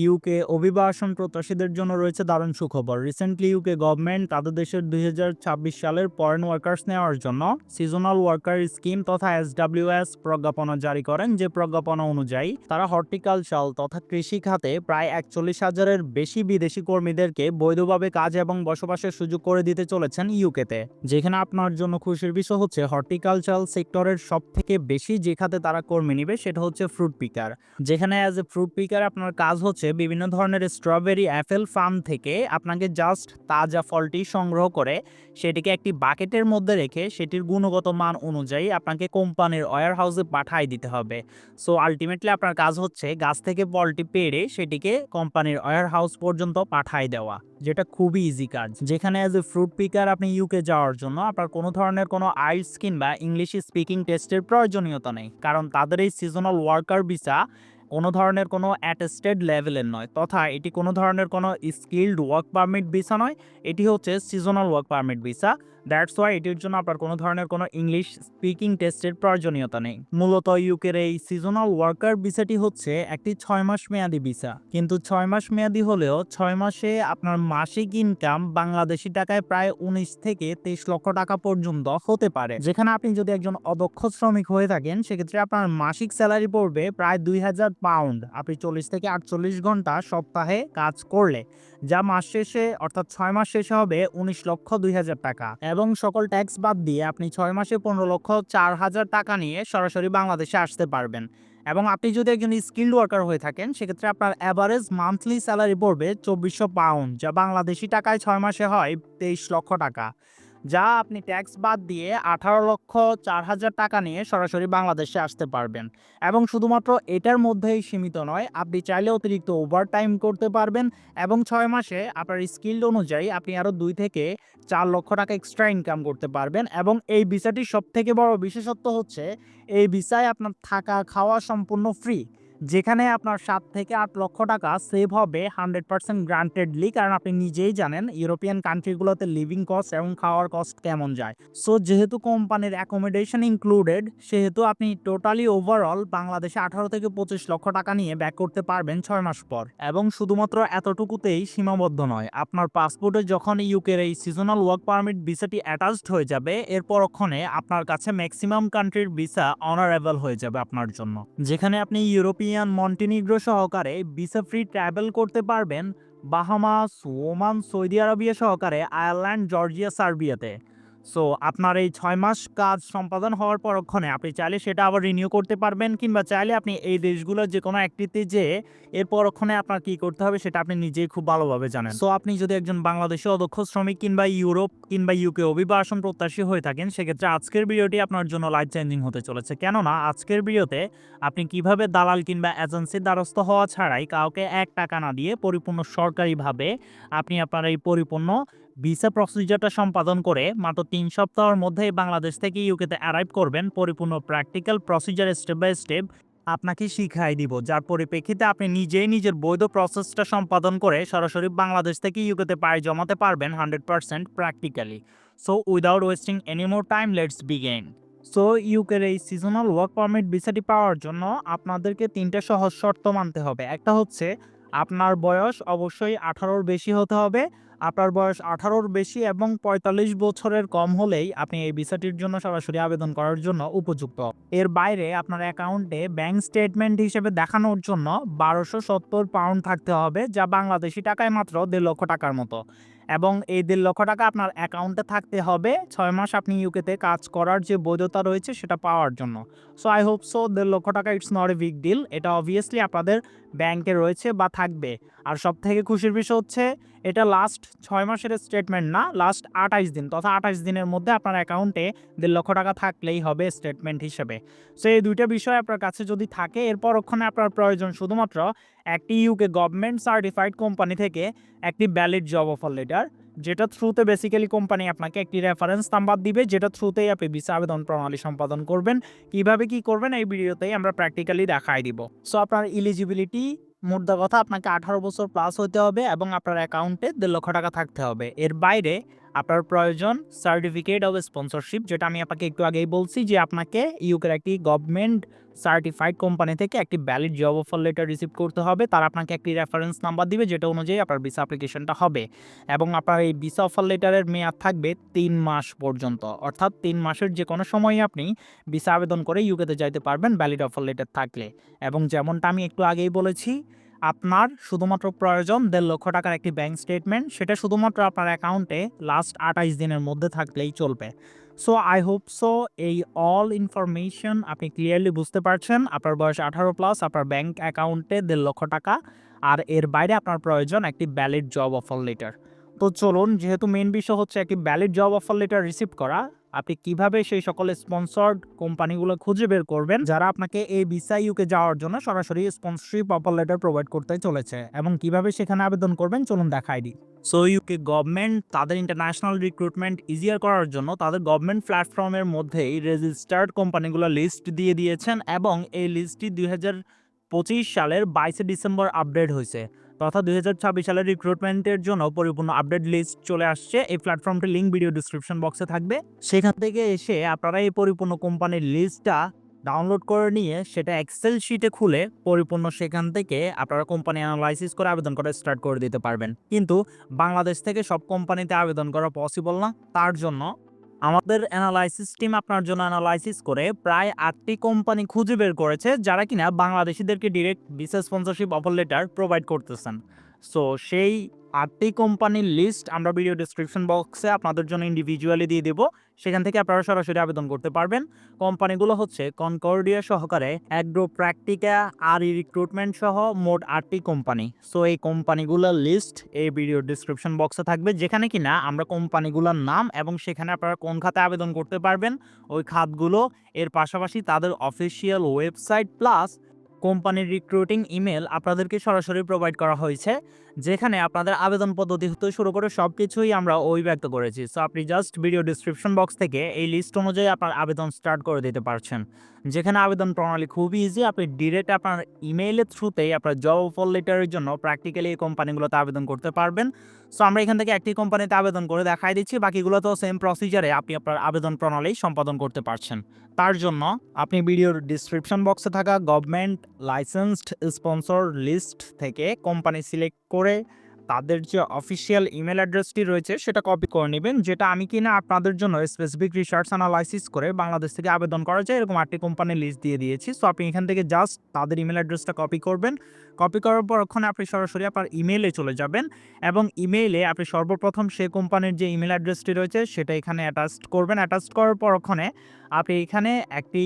UK অভিবাসন প্রত্যাশীদের জন্য রয়েছে দারুণ সুখবর। রিসেন্টলি ইউকে গভর্নমেন্ট তাদের দেশের 2026 সালের ফরেন ওয়ার্কার্স নেওয়ার জন্য সিজনাল ওয়ার্কার স্কিম তথা এসডব্লিউএস প্রজ্ঞাপনা জারি করেন। যে প্রজ্ঞাপনা অনুযায়ী তারা হর্টিকালচার তথা কৃষি খাতে প্রায় 41,000-এর বেশি বিদেশি কর্মীদেরকে বৈধভাবে কাজ এবং বসবাসের সুযোগ করে দিতে চলেছেন ইউকেতে। যেখানে আপনার জন্য খুশির বিষয় হচ্ছে হর্টিকালচার সেক্টরের সব থেকে বেশি যে খাতে তারা কর্মী নিবে সেটা হচ্ছে ফ্রুট পিকার। যেখানে অ্যাজ এ ফ্রুট পিকার আপনার কাজ হচ্ছে বিভিন্ন ধরনের স্ট্রবেরি অ্যাপেল ফার্ম থেকে আপনাকে জাস্ট তাজা ফলটি সংগ্রহ করে সেটিকে একটি বাকেটের মধ্যে রেখে সেটির গুণগত মান অনুযায়ী আপনাকে কোম্পানির ওয়্যার হাউসে পাঠিয়ে দিতে হবে। সো আলটিমেটলি আপনার কাজ হচ্ছে গাছ থেকে ফলটি পেড়ে সেটিকে কোম্পানির ওয়্যার হাউস পর্যন্ত পাঠিয়ে দেওয়া, যেটা খুবই ইজি কাজ। যেখানে অ্যাজ এ ফ্রুট পিকার আপনি ইউকে যাওয়ার জন্য আপনার কোনো ধরনের কোনো আইএলটিএস কিংবা ইংলিশ স্পিকিং টেস্টের প্রয়োজনীয়তা নেই, কারণ তাদের এই সিজনাল ওয়ার্কার ভিসা কোনো ধরনের কোনো অ্যাটেস্টেড লেভেলের নয়, তথা এটি কোনো ধরনের কোনো স্কিল্ড ওয়ার্ক পারমিট ভিসা নয়। এটি হচ্ছে seasonal work permit visa. That's why এটির জন্য আপনার কোনো ধরনের কোনো ইংলিশ স্পিকিং টেস্টের প্রয়োজনীয়তা নেই। মূলত ইউকের এই সিজনাল ওয়ার্কার ভিসাটি হচ্ছে একটি 6 মাস মেয়াদি ভিসা, কিন্তু 6 মাস মেয়াদি হলেও 6 মাসে আপনার মাসিক ইনকাম বাংলাদেশি টাকায় প্রায় 19 থেকে 23 লক্ষ টাকা পর্যন্ত হতে পারে। যেখানে আপনি যদি একজন অদক্ষ শ্রমিক হয়ে থাকেন সেক্ষেত্রে আপনার মাসিক স্যালারি পড়বে প্রায় 2,000 পাউন্ড আপনি 40 থেকে 48 ঘন্টা সপ্তাহে কাজ করলে, যা মাস শেষে অর্থাৎ 6 মাস শেষে হবে 19,02,000 টাকা। এবং সকল ট্যাক্স বাদ দিয়ে আপনি 6 মাসে 15,04,000 টাকা নিয়ে সরাসরি বাংলাদেশে আসতে পারবেন। এবং আপনি যদি একজন স্কিল্ড ওয়ার্কার হয়ে থাকেন সেক্ষেত্রে আপনার অ্যাভারেজ মান্থলি স্যালারি পড়বে 2,400 পাউন্ড, যা বাংলাদেশি টাকায় 6 মাসে হয় 23 লক্ষ টাকা, যা আপনি ট্যাক্স বাদ দিয়ে 18,04,000 টাকা নিয়ে সরাসরি বাংলাদেশে আসতে পারবেন। এবং শুধুমাত্র এটার মধ্যেই সীমিত নয়, আপনি চাইলে অতিরিক্ত ওভারটাইম করতে পারবেন এবং 6 মাসে আপনার স্কিল অনুযায়ী আপনি আরও 2 থেকে 4 লক্ষ টাকা এক্সট্রা ইনকাম করতে পারবেন। এবং এই ভিসাটির সবথেকে বড় বিশেষত্ব হচ্ছে এই ভিসায় আপনার থাকা খাওয়া সম্পূর্ণ ফ্রি, যেখানে আপনার 7 থেকে 8 লক্ষ টাকা সেভ হবে 100% গ্রান্টেডলি, কারণ আপনি নিজেই জানেন ইউরোপিয়ান কান্ট্রিগুলোতে লিভিং কস্ট এবং খাওয়ার কস্ট কেমন যায়। সো যেহেতু কোম্পানির অ্যাকোমোডেশন ইনক্লুডেড সেহেতু আপনি টোটালি ওভারঅল বাংলাদেশে 18 থেকে 25 লক্ষ টাকা নিয়ে ব্যাক করতে পারবেন 6 মাস পর। এবং শুধুমাত্র এতটুকুতেই সীমাবদ্ধ নয়, আপনার পাসপোর্টে যখন ইউকের এই সিজনাল ওয়ার্ক পারমিট ভিসাটি অ্যাটাচড হয়ে যাবে এর পরক্ষণে আপনার কাছে ম্যাক্সিমাম কান্ট্রির ভিসা অনারেবল হয়ে যাবে আপনার জন্য, যেখানে আপনি ইউরোপিয়ান মন্টিনিগ্রো সহকারে ভিসা ফ্রি ট্রাভেল করতে পারবেন বাহামাস, ওমান, সৌদি আরবিয়া সহকারে আয়ারল্যান্ড, জর্জিয়া, সার্বিয়াতে। সো আপনার এই 6 মাস কাজ সম্পাদন হওয়ার পরক্ষণে আপনি চাইলে সেটা আবার রিনিউ করতে পারবেন, কিংবা চাইলে আপনি এই দেশগুলোর যে কোনো একটিতে যেয়ে এর পরক্ষণে আপনার কি করতে হবে সেটা আপনি নিজেই খুব ভালোভাবে জানেন। সো আপনি যদি একজন বাংলাদেশি অদক্ষ শ্রমিক কিংবা ইউরোপ কিংবা ইউকে অভিবাসন প্রত্যাশী হয়ে থাকেন সেক্ষেত্রে আজকের ভিডিওটি আপনার জন্য লাইফ চেঞ্জিং হতে চলেছে। কেননা আজকের ভিডিওতে আপনি কিভাবে দালাল কিংবা এজেন্সির দ্বারস্থ হওয়া ছাড়াই কাউকে 1 টাকা না দিয়ে পরিপূর্ণ সরকারিভাবে আপনি আপনার এই পরিপূর্ণ ভিসা প্রসিজারটা সম্পাদন করে মাত্র 3 সপ্তাহের মধ্যেই বাংলাদেশ থেকে ইউকেতে অ্যারাইভ করবেন। পরিপূর্ণ practical procedure step by step আপনাকে শিখাই দিব, যার পরিপ্রেক্ষিতে আপনি নিজেই নিজের বৈধ প্রসেসটা সম্পাদন করে সরাসরি বাংলাদেশ থেকে ইউকেতে পাড়ি জমাতে পারবেন 100% practically. So without wasting any more time, let's begin. So ইউকের এই সিজনাল ওয়ার্ক পারমিট ভিসাটি পাওয়ার জন্য আপনাদেরকে 3টা সহজ শর্ত মানতে হবে। একটা হচ্ছে আপনার বয়স অবশ্যই 18-র বেশি হতে হবে। আপনার বয়স 18-র বেশি এবং 45 বছরের কম হলেই আপনি এই ভিসাটির জন্য সরাসরি আবেদন করার জন্য উপযুক্ত। এর বাইরে আপনার অ্যাকাউন্টে ব্যাংক স্টেটমেন্ট হিসেবে দেখানোর জন্য 1,270 পাউন্ড থাকতে হবে, যা বাংলাদেশি টাকায় মাত্র 1.5 লক্ষ টাকার মতো। এবং এই 1.5 লক্ষ টাকা আপনার অ্যাকাউন্টে থাকতে হবে 6 মাস আপনি ইউকেতে কাজ করার যে বৈধতা রয়েছে সেটা পাওয়ার জন্য। So I hope so 1.5 lakh taka it's not a big deal, এটা অবভিয়াসলি আপনাদের ব্যাংকে রয়েছে বা থাকবে। আর সব থেকে খুশির বিষয় হচ্ছে এটা লাস্ট 6 মাসের স্টেটমেন্ট না, লাস্ট 28 দিন তথা 28 দিনের মধ্যে আপনার অ্যাকাউন্টে 1.5 লক্ষ টাকা থাকলেই হবে স্টেটমেন্ট হিসেবে। সো এই দুইটা বিষয় আপনার কাছে যদি থাকে এর পরক্ষণে আপনার প্রয়োজন শুধুমাত্র একটি ইউকে গভর্নমেন্ট সার্টিফাইড কোম্পানি থেকে একটি ভ্যালিড জব অফার লেটার, যেটা থ্রুতে বেসিক্যালি কোম্পানি আপনাকে একটি রেফারেন্স নাম্বার দিবে, যেটা থ্রুতেই আপনি ভিসা আবেদন প্রণালী সম্পাদন করবেন। কিভাবে কি করবেন এই ভিডিওতেই আমরা প্র্যাকটিক্যালি দেখাই দিব। সো আপনার ইলিজিবিলিটি মোদ্দা কথা আপনাকে 18 বছর প্লাস হতে হবে এবং আপনার অ্যাকাউন্টে 1.5 লক্ষ টাকা থাকতে হবে। এর বাইরে আপনার প্রয়োজন সার্টিফিকেট অফ স্পন্সরশিপ, যেটা আমি আপনাকে একটু আগেই বলছি যে আপনাকে ইউকের একটি গভর্নমেন্ট সার্টিফাইড কোম্পানি থেকে একটি valid job offer letter receive করতে হবে। তারা আপনাকে একটি রেফারেন্স নাম্বার দিবে, যেটা অনুযায়ী আপনার ভিসা অ্যাপ্লিকেশনটা হবে। এবং আপনার এই ভিসা অফার লেটারের মেয়াদ থাকবে 3 মাস পর্যন্ত, অর্থাৎ 3 মাসের যে কোনো সময়ই আপনি ভিসা আবেদন করে ইউকেতে যাইতে পারবেন ভ্যালিড অফার লেটার থাকলে। এবং যেমনটা আমি একটু আগেই বলেছি, আপনার শুধুমাত্র প্রয়োজন 1.5 লক্ষ টাকার একটি ব্যাংক স্টেটমেন্ট, সেটা শুধুমাত্র আপনার অ্যাকাউন্টে লাস্ট 28 দিনের মধ্যে থাকলেই চলবে। সো আই হোপ সো এই অল ইনফরমেশন আপনি ক্লিয়ারলি বুঝতে পারছেন। আপনার বয়স 18+, আপনার ব্যাংক অ্যাকাউন্টে 1.5 লক্ষ টাকা, আর এর বাইরে আপনার প্রয়োজন একটি ভ্যালিড জব অফার লেটার। তো চলুন, যেহেতু মেইন বিষয় হচ্ছে একটি valid job offer letter receive করা, আপনি কিভাবে সেই সকল স্পন্সর্ড কোম্পানিগুলো খুঁজে বের করবেন যারা আপনাকে এই ভিসা ইউকে যাওয়ার জন্য সরাসরি স্পন্সরশিপ অফার লেটার প্রোভাইড করতে চলেছে, এবং কিভাবে সেখানে আবেদন করবেন চলুন দেখাই দিই। সো ইউকে গভর্নমেন্ট তাদের ইন্টারন্যাশনাল রিক্রুটমেন্ট ইজিয়ার করার জন্য তাদের গভর্নমেন্ট প্ল্যাটফর্মের মধ্যেই রেজিস্টার্ড কোম্পানিগুলো লিস্ট দিয়ে দিয়েছেন, এবং এই লিস্টটি 2025 সালের 22 ডিসেম্বর আপডেট হয়েছে। তথা 2026 সালের রিক্রুটমেন্টের জন্য পরিপূর্ণ আপডেট লিস্ট চলে আসছে। এই প্ল্যাটফর্মটির লিঙ্ক ভিডিও ডিসক্রিপশন বক্সে থাকবে, সেখান থেকে এসে আপনারা এই পরিপূর্ণ কোম্পানির লিস্টটা ডাউনলোড করে নিয়ে সেটা এক্সেল শিটে খুলে পরিপূর্ণ সেখান থেকে আপনারা কোম্পানি অ্যানালাইসিস করে আবেদন করা স্টার্ট করে দিতে পারবেন। কিন্তু বাংলাদেশ থেকে সব কোম্পানিতে আবেদন করা পসিবল না, তার জন্য আমাদের অ্যানালাইসিস টিম আপনার জন্য অ্যানালাইসিস করে প্রায় 8টি কোম্পানি খুঁজে বের করেছে যারা কিনা বাংলাদেশিদেরকে direct visa sponsorship offer letter provide করতেছেন। সো সেই 8টি কোম্পানির লিস্ট আমরা ভিডিও ডিসক্রিপশন বক্সে আপনাদের জন্য ইন্ডিভিজুয়ালি দিয়ে দেবো, সেখান থেকে আপনারা সরাসরি আবেদন করতে পারবেন। কোম্পানিগুলো হচ্ছে কনকর্ডিয়া সহকারে অ্যাগ্রো প্র্যাকটিকা আর রিক্রুটমেন্ট সহ মোট 8টি কোম্পানি। সো এই কোম্পানিগুলোর লিস্ট এই ভিডিও ডিসক্রিপশন বক্সে থাকবে, যেখানে কিনা আমরা কোম্পানিগুলোর নাম এবং সেখানে আপনারা কোন খাতে আবেদন করতে পারবেন ওই খাতগুলো, এর পাশাপাশি তাদের অফিসিয়াল ওয়েবসাইট প্লাস কোম্পানির রিক্রুটিং ইমেল আপনাদেরকে সরাসরি প্রোভাইড করা হয়েছে, যেখানে আপনাদের আবেদন পদ্ধতি হতে শুরু করে সব কিছুই আমরা ব্যক্ত করেছি। সো আপনি জাস্ট ভিডিও ডিসক্রিপশন বক্স থেকে এই লিস্ট অনুযায়ী আপনার আবেদন স্টার্ট করে দিতে পারছেন, যেখানে আবেদন প্রণালী খুবই ইজি। আপনি ডিরেক্ট আপনার ইমেইলের থ্রুতেই আপনার জব অফার লেটারের জন্য প্র্যাকটিক্যালি এই কোম্পানিগুলোতে আবেদন করতে পারবেন। সো আমরা এখান থেকে একটি কোম্পানিতে আবেদন করে দেখাই দিচ্ছি, বাকিগুলো তো সেম প্রসিজারে আপনি আপনার আবেদন প্রণালী সম্পাদন করতে পারছেন। তার জন্য আপনি ভিডিওর ডিসক্রিপশন বক্সে থাকা গভর্নমেন্ট লাইসেন্সড স্পন্সর লিস্ট থেকে কোম্পানি সিলেক্ট করে তাদের যে অফিসিয়াল ইমেল অ্যাড্রেসটি রয়েছে সেটা কপি করে নেবেন, যেটা আমি কিনা আপনাদের জন্য স্পেসিফিক রিসার্চ অ্যানালাইসিস করে বাংলাদেশ থেকে আবেদন করা যায় এরকম 8টি কোম্পানির লিস্ট দিয়ে দিয়েছি। সো আপনি এখান থেকে জাস্ট তাদের ইমেল অ্যাড্রেসটা কপি করবেন। কপি করার পর ওখানে আপনি সরাসরি আপনার ইমেইলে চলে যাবেন, এবং ইমেইলে আপনি সর্বপ্রথম সেই কোম্পানির যে ইমেল অ্যাড্রেসটি রয়েছে সেটা এখানে অ্যাটাচ করবেন। অ্যাটাচ করার পর ওখানে আপনি এখানে একটি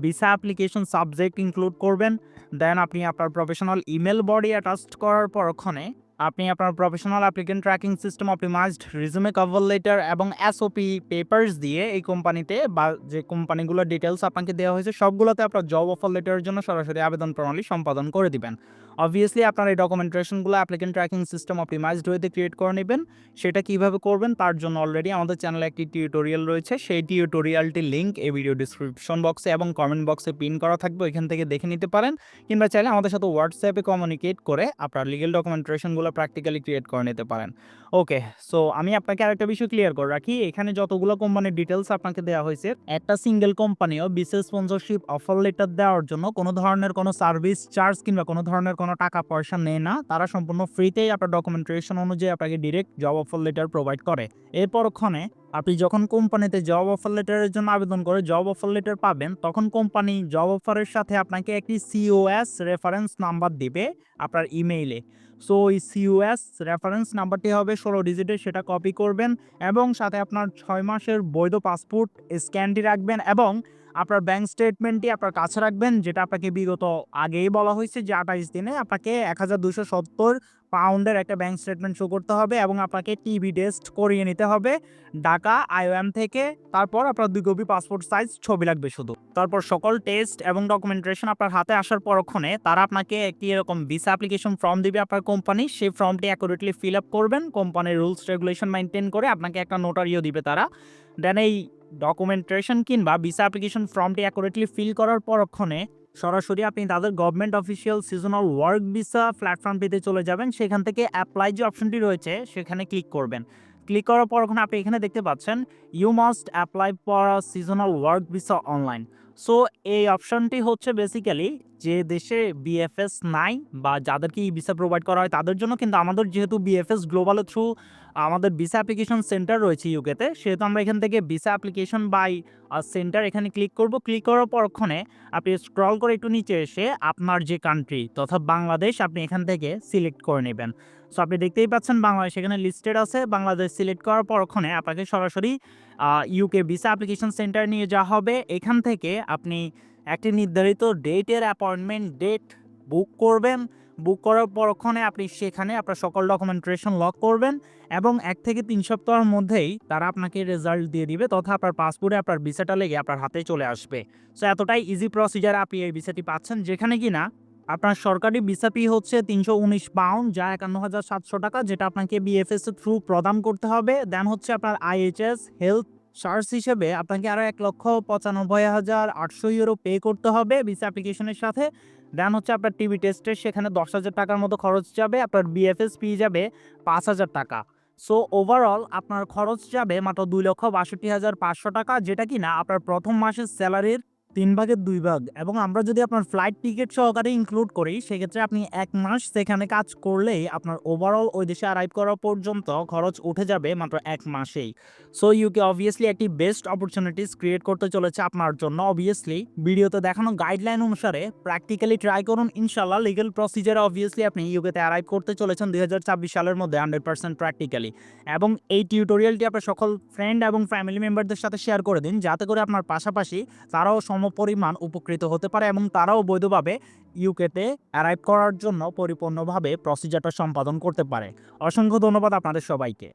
ভিসা অ্যাপ্লিকেশন সাবজেক্ট ইনক্লুড করবেন। দেন আপনি আপনার প্রফেশনাল ইমেল বডি অ্যাটাচ করার পর ওখানে আপনি আপনার professional applicant tracking system optimised রিজুমে cover letter এবং এসওপি পেপারস দিয়ে এই কোম্পানিতে বা যে কোম্পানিগুলোর ডিটেলস আপনাকে দেওয়া হয়েছে সবগুলোতে আপনার জব অফার লেটারের জন্য সরাসরি আবেদন প্রণালী সম্পাদন করে দিবেন। অবভিয়াসলি আপনার এই ডকুমেন্টেশনগুলো অ্যাপ্লিকেন্ট ট্র্যাকিং সিস্টেম অপটিমাইজড ওয়েতে ক্রিয়েট করে নেবেন। সেটা কিভাবে করবেন তার জন্য অলরেডি আমাদের চ্যানেলে একটি টিউটোরিয়াল রয়েছে, সেই টিউটোরিয়ালটির লিঙ্ক এই ভিডিও ডিসক্রিপশন বক্সে এবং কমেন্ট বক্সে পিন করা থাকবে, ওইখান থেকে দেখে নিতে পারেন, কিংবা চাইলে আমাদের সাথে হোয়াটসঅ্যাপে কমিউনিকেট করে আপনার লিগেল ডকুমেন্টেশনগুলো প্র্যাকটিক্যালি ক্রিয়েট করে নিতে পারেন। ওকে, সো আমি আপনাকে আরেকটা বিষয় ক্লিয়ার করে রাখি, এখানে যতগুলো কোম্পানির ডিটেলস আপনাকে দেওয়া হয়েছে একটা সিঙ্গেল কোম্পানিও বিশেষ স্পন্সরশিপ অফার লেটার দেওয়ার জন্য কোনো ধরনের কোনো সার্ভিস চার্জ কিংবা কোনো ধরনের কোনো টাকা পয়সা নেয় না। তারা সম্পূর্ণ ফ্রিতেই আপনার ডকুমেন্টেশন অনুযায়ী আপনাকে direct job offer letter provide করে। এরপর ওখানে আপনি যখন কোম্পানিতে জব অফার লেটারের জন্য আবেদন করে জব অফার লেটার পাবেন, তখন কোম্পানি জব অফারের সাথে আপনাকে একটি সিওএস রেফারেন্স নাম্বার দিবে আপনার ইমেইলে। সো ওই সিওএস রেফারেন্স নাম্বারটি হবে 16 ডিজিটের, সেটা কপি করবেন এবং সাথে আপনার 6 মাসের বৈধ পাসপোর্ট স্ক্যানটি রাখবেন এবং আপনার ব্যাংক স্টেটমেন্টটি আপনার কাছে রাখবেন, যেটা আপনাকে বিগত আগেই বলা হয়েছে যে 28 দিনে আপনাকে 1270 পাউন্ডের একটা ব্যাংক স্টেটমেন্ট শো করতে হবে এবং আপনাকে টিবি টেস্ট করিয়ে নিতে হবে ঢাকা আইওএম থেকে। তারপর আপনার 2 কপি পাসপোর্ট সাইজ ছবি লাগবে শুধু। তারপর সকল টেস্ট এবং ডকুমেন্টেশন আপনার হাতে আসার পরক্ষণে তারা আপনাকে একটি এরকম ভিসা অ্যাপ্লিকেশন ফর্ম দিবে আপনার কোম্পানি, সেই ফর্মটি অ্যাকুরেটলি ফিল আপ করবেন, কোম্পানির রুলস রেগুলেশন মেনটেন করে আপনাকে একটা নোটারিও দিবে তারা। দেন এই ডকুমেন্টেশন কিংবা ভিসা অ্যাপ্লিকেশন ফর্মটি অ্যাকুরেটলি ফিল করার পরক্ষণে সরাসরি আপনি তাদের government official seasonal work visa প্ল্যাটফর্মটিতে চলে যাবেন, সেখান থেকে অ্যাপ্লাই যে অপশনটি রয়েছে সেখানে ক্লিক করবেন। ক্লিক করার পর ওখানে আপনি এখানে দেখতে পাচ্ছেন you must apply for a seasonal work visa online. So এই অপশনটি হচ্ছে বেসিক্যালি যে দেশে বিএফএস নাই বা যাদেরকে ই ভিসা প্রোভাইড করা হয় তাদের জন্য, কিন্তু আমাদের যেহেতু বিএফএস গ্লোবালের থ্রু আমাদের ভিসা অ্যাপ্লিকেশন সেন্টার রয়েছে ইউকেতে, সেহেতু আমরা এখান থেকে ভিসা অ্যাপ্লিকেশন বাই সেন্টার এখানে ক্লিক করব। ক্লিক করার পরক্ষণে আপনি স্ক্রল করে একটু নিচে এসে আপনার যে কান্ট্রি তথা বাংলাদেশ আপনি এখান থেকে সিলেক্ট করে নেবেন। সো আপনি দেখতেই পাচ্ছেন বাংলাদেশ এখানে লিস্টেড আছে। বাংলাদেশ সিলেক্ট করার পরক্ষণে আপনাকে সরাসরি ইউকে ভিসা অ্যাপ্লিকেশন সেন্টার নিয়ে যাওয়া হবে। এখান থেকে আপনি একটি নির্ধারিত ডেটের অ্যাপয়েন্টমেন্ট ডেট বুক করবেন। বুক করার পরক্ষণে আপনি সেখানে আপনার সকল ডকুমেন্টেশন লক করবেন এবং 1 থেকে 3 সপ্তাহের মধ্যেই তারা আপনাকে রেজাল্ট দিয়ে দিবে তথা আপনার পাসপোর্টে আপনার ভিসাটা লেগে আপনার হাতে চলে আসবে। সো এতটাই ইজি প্রসিজার আপনি এই ভিসাটি পাচ্ছেন, যেখানে কিনা আপনার সরকারি ভিসা ফি হচ্ছে ৩১৯ পাউন্ড, যা ৫১,৭০০ টাকা, যেটা আপনাকে বিএফএস এর থ্রু প্রদান করতে হবে। দেন হচ্ছে আপনার আইএইচএস হেলথ চার্জ হিসেবে আপনাকে আরও ১,৯৫,৮০০ ইউরো পে করতে হবে ভিসা অ্যাপ্লিকেশনের সাথে। দেন হচ্ছে আপনার টিবি টেস্টের সেখানে ১০,০০০ টাকার মতো খরচ যাবে। আপনার বিএফএস ফি যাবে ৫,০০০ টাকা। সো ওভারঅল আপনার খরচ যাবে মাত্র ২,৬২,৫০০ টাকা, যেটা কিনা আপনার প্রথম মাসের স্যালারির ৩ ভাগের ২ ভাগ। এবং আমরা যদি আপনার ফ্লাইট টিকিট সহকারে ইনক্লুড করি, সেক্ষেত্রে আপনি ১ মাস সেখানে কাজ করলেই আপনার ওভারঅল ওই দেশে অ্যারাইভ করা পর্যন্ত খরচ উঠে যাবে মাত্র ১ মাসেই। সো ইউকে অবভিয়াসলি একটি বেস্ট অপরচুনিটিস ক্রিয়েট করতে চলেছে আপনার জন্য। অবভিয়াসলি ভিডিওতে দেখানো গাইডলাইন অনুসারে প্র্যাকটিক্যালি ট্রাই করুন, ইনশাল্লাহ লিগ্যাল প্রসিজারে অবভিয়াসলি আপনি ইউকেতে অ্যারাইভ করতে চলেছেন ২০২৪ সালের মধ্যে 100% প্র্যাকটিক্যালি। এবং এই টিউটোরিয়ালটি আপনার সকল ফ্রেন্ড এবং ফ্যামিলি মেম্বারদের সাথে শেয়ার করে দিন, যাতে করে আপনার পাশাপাশি তারাও সমপরিমাণ উপকৃত হতে পারে এবং তারাও বৈধভাবে ইউকেতে অ্যারাইভ করার জন্য পরিপূর্ণভাবে প্রসিজারটা সম্পাদন করতে পারে। অসংখ্য ধন্যবাদ আপনাদের সবাইকে।